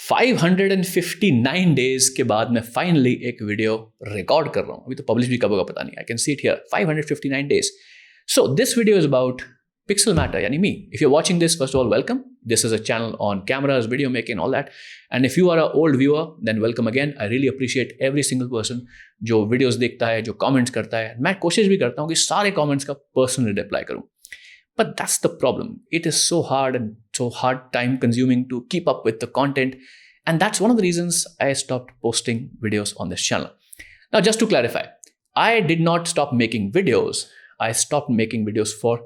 559 days के बाद मैं फाइनली एक वीडियो रिकॉर्ड कर रहा हूँ. अभी तो पब्लिश भी कब होगा पता नहीं. I can see it here. 559 days. So this video is about Pixel Matter, yani me. If you're watching this, first of all, welcome. This is a channel on cameras, video making, all that. And if you are an old viewer, then welcome again. I really appreciate every single person जो videos देखता है, जो comments करता है. मैं कोशिश भी करता हूँ कि सारे comments का personally reply करूँ. But that's the problem. It is so hard and so hard time consuming to keep up with the content. And that's one of the reasons I stopped posting videos on this channel. Now, just to clarify, I did not stop making videos. I stopped making videos for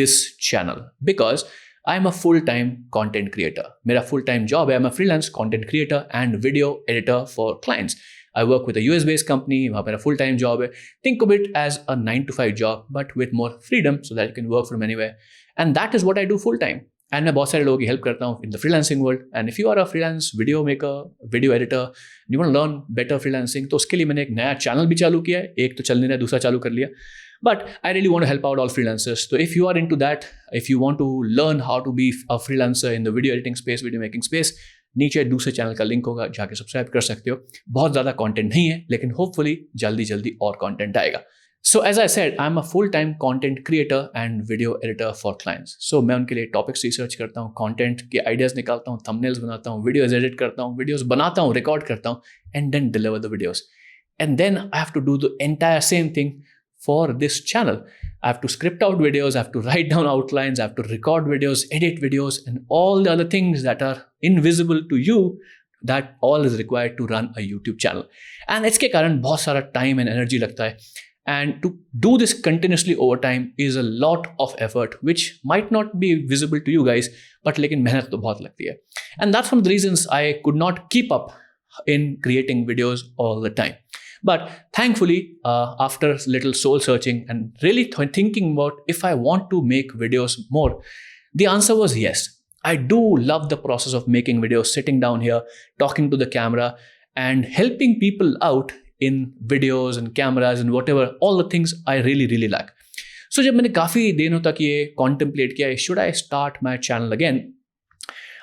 this channel because I'm a full-time content creator. मेरा full-time job है. I'm a freelance content creator and video editor for clients. I work with a US-based company. वहाँ मेरा full-time job है. Think of it as a 9-to-5 job, but with more freedom so that you can work from anywhere. And that is what I do full-time. And मैं बहुत सारे लोगों की help करता हूँ in the freelancing world. And if you are a freelance video maker, video editor, and you want to learn better freelancing, तो उसके लिए मैंने एक नया channel भी चालू किया है. एक तो चल नहीं रहा है, दूसरा चालू कर लिया. But I really want to help out all freelancers. So if you are into that, if you want to learn how to be a freelancer in the video editing space, video making space, नीचे दूसरे channel का link होगा, जाके subscribe कर सकते हो. बहुत ज़्यादा कंटेंट नहीं है, लेकिन होपफुली जल्दी और कंटेंट आएगा. So as I said, I'm a full-time content creator and video editor for clients. So मैं उनके लिए टॉपिक्स रिसर्च करता हूँ, कंटेंट के आइडियाज़ निकालता हूँ, थंबनेल्स बनाता हूँ, वीडियोज़ एडिट करता हूँ, वीडियोज़ बनाता हूँ, रिकॉर्ड करता हूँ, and then deliver the videos. And then I have to do the entire same thing for this channel. I have to script out videos, I have to write down outlines, I have to record videos, edit videos, and all the other things that are invisible to you, that all is required to run a YouTube channel. And इसके कारण बहुत सारा time and energy लगता है. And to do this continuously over time is a lot of effort, which might not be visible to you guys, but लेकिन मेहनत तो बहुत लगती है. And that's one of the reasons I could not keep up in creating videos all the time. But thankfully, after little soul searching and really thinking about if I want to make videos more, the answer was yes. I do love the process of making videos, sitting down here, talking to the camera and helping people out in videos and cameras and whatever, all the things I really like. So जब मैंने काफ़ी दिनों तक ये contemplate किया, should I start my channel again?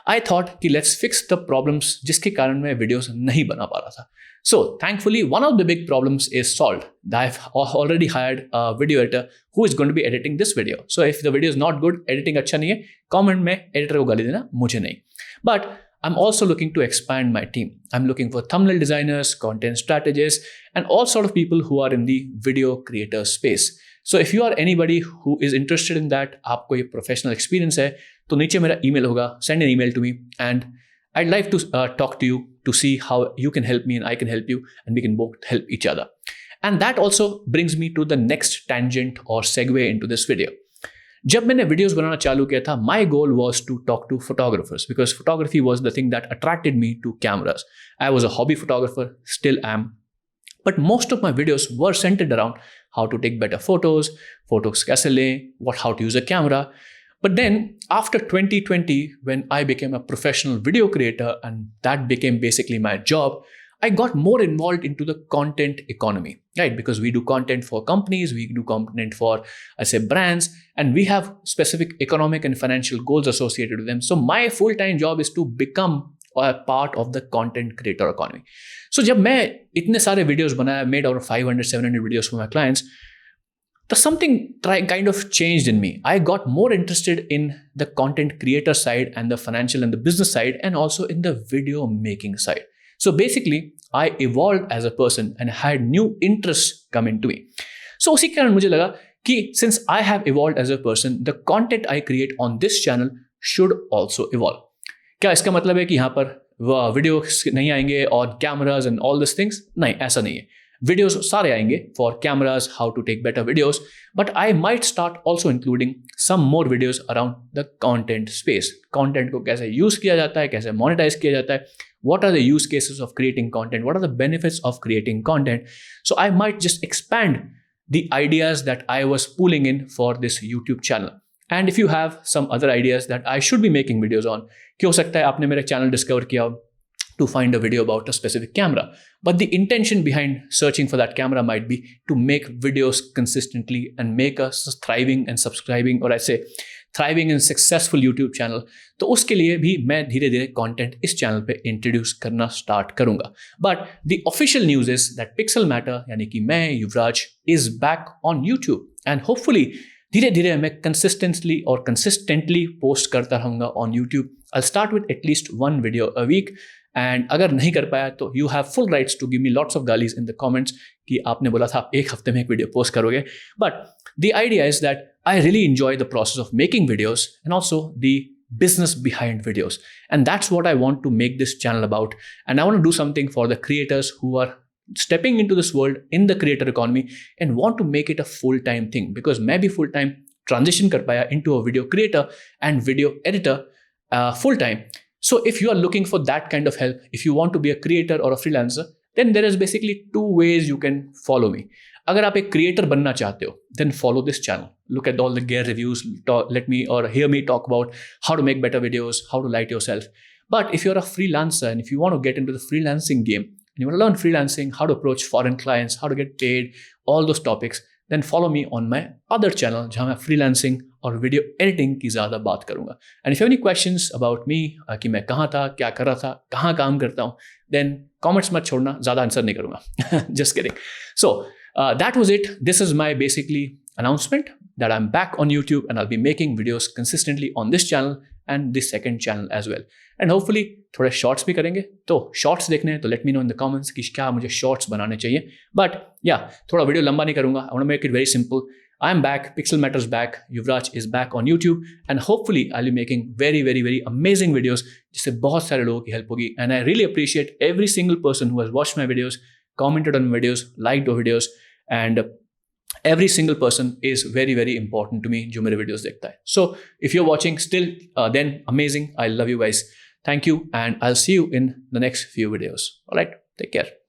I thought कि let's fix the problems जिसके कारण मैं videos नहीं बना पा रहा था. So thankfully, one of the big problems is solved. I've already hired a video editor who is going to be editing this video. So if the video is not good, editing अच्छा नहीं है, comment में editor को गाली देना, मुझे नहीं. But I'm also looking to expand my team. I'm looking for thumbnail designers, content strategists, and all sort of people who are in the video creator space. So if you are anybody who is interested in that, आपको ये professional experience है, तो नीचे मेरा email होगा, send an email to me, and I'd like to talk to you to see how you can help me and I can help you, and we can both help each other. And that also brings me to the next tangent or segue into this video. जब मैंने videos बनाना चालू किया था, my goal was to talk to photographers because photography was the thing that attracted me to cameras. I was a hobby photographer, still am. But most of my videos were centered around how to take better photos कैसे लें, how to use a camera. But then after 2020, when I became a professional video creator and that became basically my job, I got more involved into the content economy, right? Because we do content for companies, we do content for, I say, brands, and we have specific economic and financial goals associated with them. So my full-time job is to become a part of the content creator economy. So जब मैं इतने सारे videos बनाया, made over 500-700 videos for my clients, something kind of changed in me. I got more interested in the content creator side and the financial and the business side, and also in the video making side. So basically, I evolved as a person and had new interests come into me. So उसी कारण मुझे लगा कि since I have evolved as a person, the content I create on this channel should also evolve. क्या इसका मतलब है कि यहाँ पर वीडियो नहीं आएंगे और cameras and all these things? नहीं, ऐसा नहीं है. Videos सारे आएंगे for cameras, how to take better videos, but I might start also including some more videos around the content space. Content को कैसे use किया जाता है, कैसे monetize किया जाता है, what are the use cases of creating content, what are the benefits of creating content. So I might just expand the ideas that I was pulling in for this YouTube channel. And if you have some other ideas that I should be making videos on, कि हो सकता है आपने मेरा channel discover किया हो to find a video about a specific camera. But the intention behind searching for that camera might be to make videos consistently and make us thriving and subscribing, or I say thriving and successful YouTube channel, तो उसके लिए भी मैं धीरे धीरे content इस channel पे introduce करना स्टार्ट करूंगा. But the official news is that pixel matter यानी कि मैं Yuvraj is back on YouTube and hopefully धीरे धीरे मैं कंसिस्टेंटली पोस्ट करता रहूंगा on YouTube. I start with at least 1 video a week and अगर नहीं कर पाया तो you have full rights to give me lots of गालीज इन द कमेंट्स कि आपने बोला था आप एक हफ्ते में एक वीडियो पोस्ट करोगे. But the idea is that I really enjoy the process of making videos and also the business behind videos, and that's what I want to make this channel about. And I want to do something for the creators who are stepping into this world in the creator economy and want to make it a full-time thing, because मैं भी full-time transition कर पाया into a video creator and video editor full-time. So if you are looking for that kind of help, if you want to be a creator or a freelancer, then there is basically 2 ways you can follow me. अगर आप एक creator बनना चाहते हो, then follow this channel. Look at all the gear reviews, let me or hear me talk about how to make better videos, how to light yourself. But if you're a freelancer and if you want to get into the freelancing game and you want to learn freelancing, how to approach foreign clients, how to get paid, all those topics, then follow me on my other channel जहाँ मैं freelancing और video editing की ज़्यादा बात करूँगा. And if you have any questions about me, कि मैं कहाँ था, क्या कर रहा था, कहाँ काम करता हूँ, then comments मत छोड़ना, ज़्यादा आंसर नहीं करूँगा. Just kidding. So that was it. This is my basically announcement that I'm back on YouTube and I'll be making videos consistently on this channel and this second channel as well. And hopefully थोड़े shorts भी करेंगे. तो shorts देखने हैं तो let me know in the comments कि क्या मुझे shorts बनाने चाहिए. But yeah, थोड़ा वीडियो लंबा नहीं करूँगा. I want to make it very simple. I'm back. Pixel Matters back. Yuvraj is back on YouTube and hopefully I'll be making very, very, very amazing videos जिससे बहुत सारे लोगों की help होगी. And I really appreciate every single person who has watched my videos, commented on videos, liked the videos, and every single person is very, very important to me जो मेरे videos देखता है. So if you're watching still, then amazing. I love you guys. Thank you and I'll see you in the next few videos. All right, take care.